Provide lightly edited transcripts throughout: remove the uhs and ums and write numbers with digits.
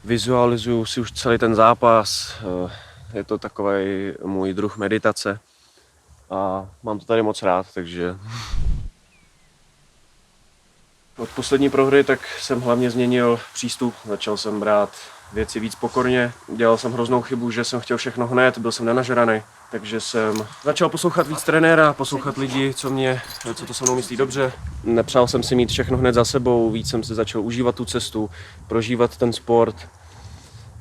Vizualizuju si už celý ten zápas, je to takový můj druh meditace a mám to tady moc rád, takže od poslední prohry tak jsem hlavně změnil přístup, začal jsem brát věci víc pokorně, dělal jsem hroznou chybu, že jsem chtěl všechno hned, byl jsem nenažraný, takže jsem začal poslouchat víc trenéra, poslouchat lidi, co to se mnou myslí dobře. Nepřál jsem si mít všechno hned za sebou, víc jsem se začal užívat tu cestu, prožívat ten sport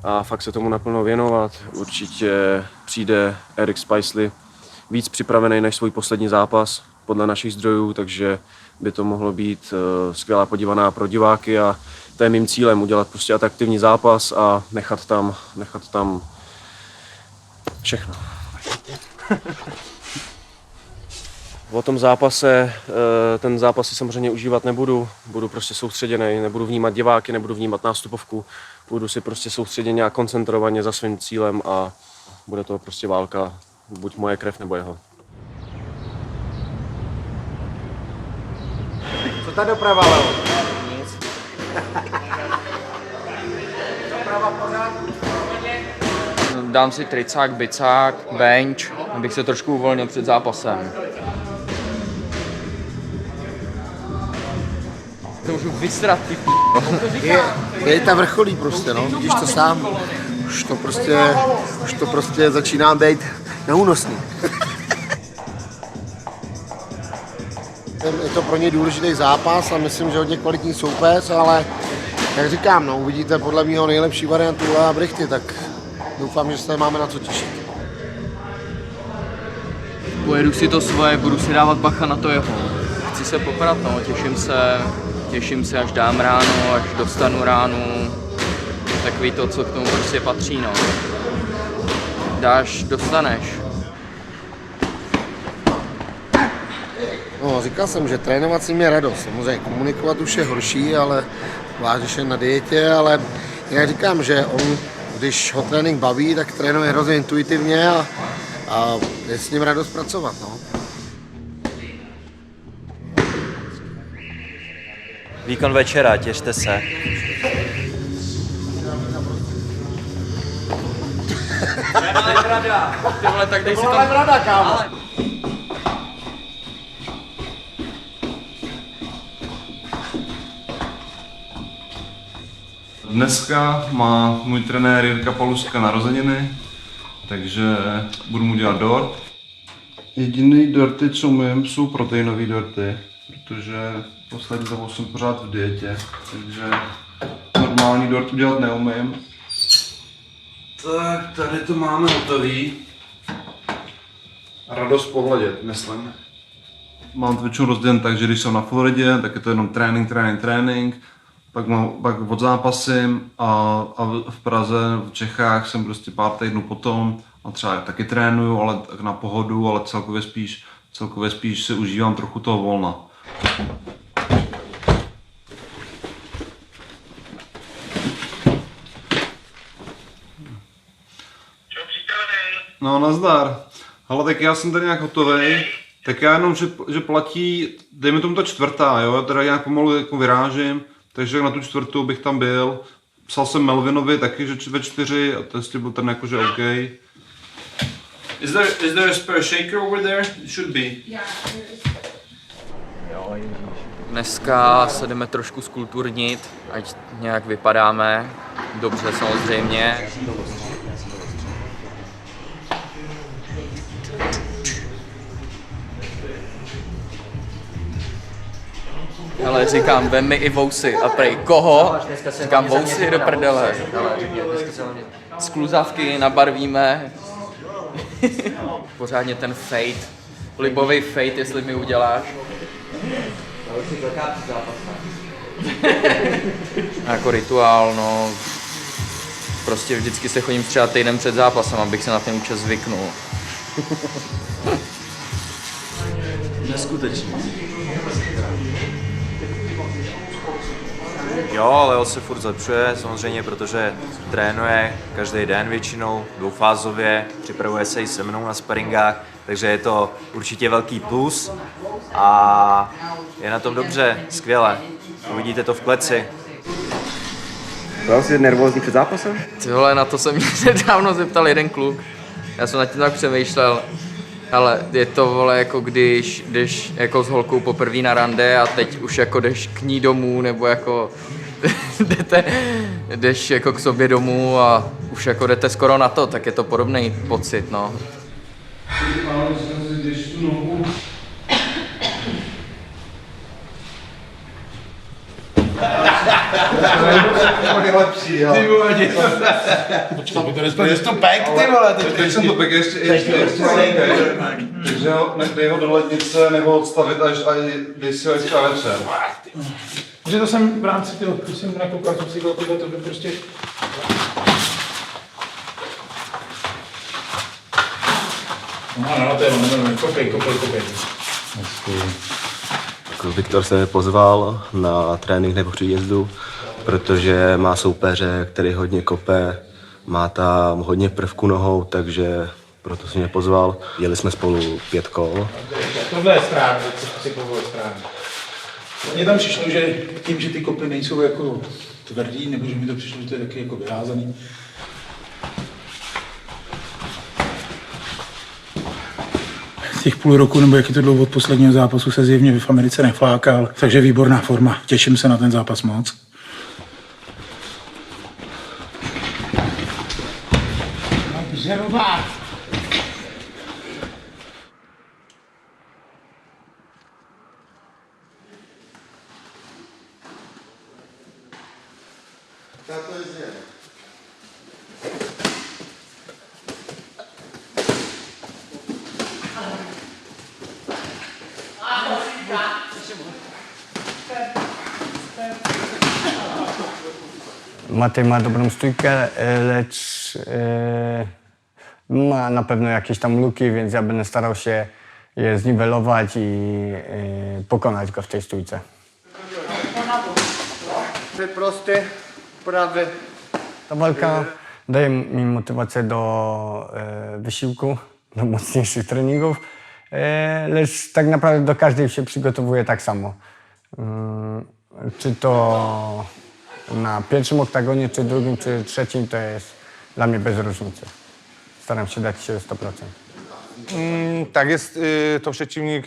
a fakt se tomu naplno věnovat. Určitě přijde Eric Spicely víc připravený než svůj poslední zápas podle našich zdrojů, takže by to mohlo být skvělá podívaná pro diváky a to je mým cílem, udělat prostě atraktivní zápas a nechat tam všechno. O tom zápase, ten zápas si samozřejmě užívat nebudu, budu prostě soustředěný, nebudu vnímat diváky, nebudu vnímat nástupovku, budu si prostě soustředěně a koncentrovaně za svým cílem a bude to prostě válka, buď moje krev nebo jeho. Co ta doprava, Leo? Nic. Doprava pořád. Dám si tricák, bicák, bench, abych se trošku uvolnil před zápasem. To můžu vysrat, ty Je ta vrcholí prostě, no, vidíš to sám. Už to prostě začíná být neúnosný. Je to pro ně důležitý zápas a myslím, že hodně kvalitní soupeř, ale jak říkám, no, uvidíte podle mého nejlepší variantu a Brichty, tak doufám, že se máme na co těšit. Pojedu si to svoje, budu si dávat bacha na to jeho. Chci se poprat, no, těším se, až dám ráno, až dostanu ránu. Takový to, co k tomu prostě patří, no. Dáš, dostaneš. No, říkal jsem, že trénovat si mě radost. Samozřejmě komunikovat už je horší, ale vážíš je na dietě, ale já říkám, že on, když ho trénink baví, tak trénuje hrozně intuitivně a je s ním radost pracovat, no. Výkon večera, těšte se. Tyhle, tak dej si to. Brada, kámo. Dneska má můj trenér Jirka Paluska narozeniny, takže budu mu dělat dort. Jediný dorty, co umím, jsou proteinový dorty, protože poslední dobou jsem pořád v dietě, takže normální dort udělat neumím. Tak, tady to máme hotový. Radost pohledět, myslím. Mám to většinou rozdělen tak, že když jsem na Floridě, tak je to jenom trénink. Pak odzápasím a v Praze, v Čechách jsem prostě pár týdnů potom a třeba taky trénuju, ale tak na pohodu, ale celkově spíš si užívám trochu toho volna. No, nazdar. Ale tak já jsem tady nějak hotovej, tak já jenom, že platí, dejme tomu ta čtvrtá, jo, já teda nějak pomalu jako vyrážím, takže na tu čtvrtou bych tam byl. Psal jsem Melvinovi taky, že ve 4 a to byl ten jakože OK. Is there a spare shaker over there? It should be. Dneska se jdeme trošku zkulturnit, ať nějak vypadáme. Dobře samozřejmě. Ale říkám, vem mi i vousy a prej, koho? Říkám, vousy do prdele. Skluzavky nabarvíme. Pořádně ten fade. Libový fade, jestli mi uděláš. Jako rituál, no. Prostě vždycky se chodím třeba týden před zápasem, abych se na ten účes zvyknul. Neskutečný. Jo, Leo se furt zlepšuje, samozřejmě, protože trénuje každý den většinou, dvoufázově, připravuje se i se mnou na sparingách, takže je to určitě velký plus a je na tom dobře, skvěle. Uvidíte to v kleci. Byl jsi nervózní před zápasem? Ty vole, na to se mě nedávno zeptal jeden kluk. Já jsem nad tím tak přemýšlel. Ale je to, vole, jako když jdeš jako s holkou poprvé na rande a teď už jako jdeš k ní domů, nebo jako jdeš jako k sobě domů a už jako jdete skoro na to, tak je to podobný pocit, no. Teď jsem to pek ještě takže dej ho do lednice nebo odstavit až dej si ho extra večer. Protože to jsem v rámci toho, když jsem nakoukal, jsem si říkal, to by prostě... No, to je ono, kopej. Viktor se pozval na trénink nebo příjezdu, protože má soupeře, který hodně kope, má tam hodně prvku nohou, takže proto si mě pozval. Jeli jsme spolu 5 kol. Tohle je správně, co si povolil správně. Mně tam přišlo, že tím, že ty kopy nejsou jako tvrdý, nebo že mi to přišlo, že to je taky jako vyházaný. Těch půl roku, nebo jak je to dlouho od posledního zápasu, se zjevně v Americe neflákal, takže výborná forma. Těším se na ten zápas moc. Matej má dobrou stójkę, lecz ma na pewno jakieś tam luki, więc ja będę starał się je zniwelować i pokonać go w tej stójce. Prosty, prawy. Ta walka daje mi motywację do wysiłku, do mocniejszych treningów, lecz tak naprawdę do każdej się przygotowuję tak samo. Czy to na pierwszym oktagonie, czy drugim, czy trzecim, to jest dla mnie bez różnicy. Staram się dać się 100%. Tak, jest to przeciwnik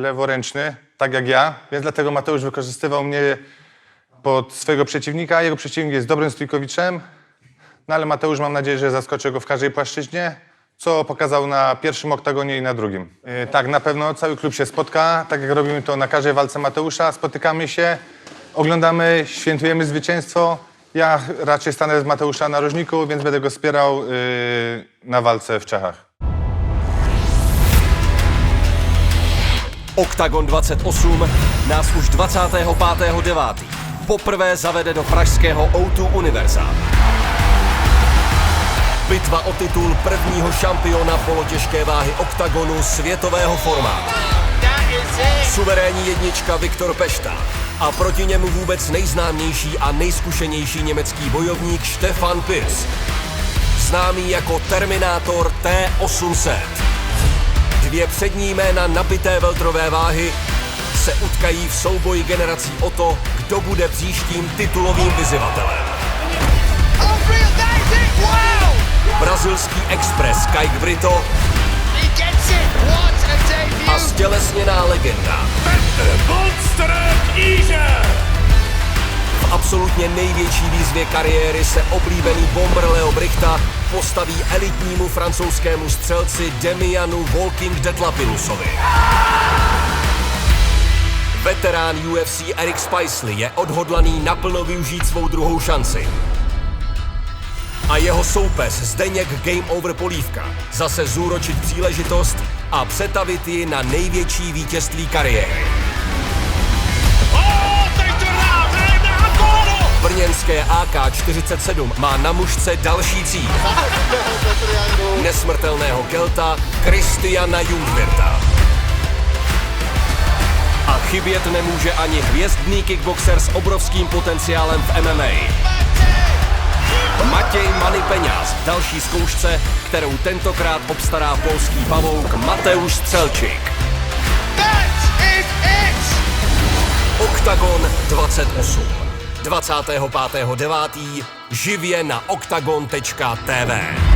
leworęczny, tak jak ja, więc dlatego Mateusz wykorzystywał mnie pod swojego przeciwnika. Jego przeciwnik jest dobrym stójkowiczem, no ale Mateusz, mam nadzieję, że zaskoczy go w każdej płaszczyźnie, co pokazał na pierwszym oktagonie i na drugim. Tak, na pewno cały klub się spotka, tak jak robimy to na każdej walce Mateusza. Spotykamy się, oglądamy, świętujemy zwycięstwo. Ja raczej stanę z Mateusza na rożniku, więc będę go wspierał na walce w Czechach. Oktagon 28 nás už 25.9. poprvé zavede do pražského O2 Univerza. Bitva o titul prvního šampiona polotěžké váhy oktagonu světového formátu. Suverénní jednička Viktor Pešta a proti němu vůbec nejznámější a nejzkušenější německý bojovník Stefan Pearce, známý jako Terminátor T800. Dvě přední jména nabité welterové váhy se utkají v souboji generací o to, kdo bude příštím titulovým vyzývatelem. Brazilský expres Kike Brito a stělesněná legenda v absolutně největší výzvě kariéry se oblíbený bomber Leo Brichta postaví elitnímu francouzskému střelci Demianu Walking Detlapilusovi. Veterán UFC Eric Spicely je odhodlaný naplno využít svou druhou šanci. A jeho soupeř Zdeněk Game Over Polívka zase zúročit příležitost a přetavit ji na největší vítězství kariéry. Brněnské AK-47 má na mužce další cíl. Nesmrtelného Kelta Kristiana Jungwirta. A chybět nemůže ani hvězdný kickboxer s obrovským potenciálem v MMA. Matěj Money Peňaz v další zkoušce, kterou tentokrát obstará polský pavouk Mateusz Střelčík. Oktagon 28. 25.9. živě na oktagon.tv.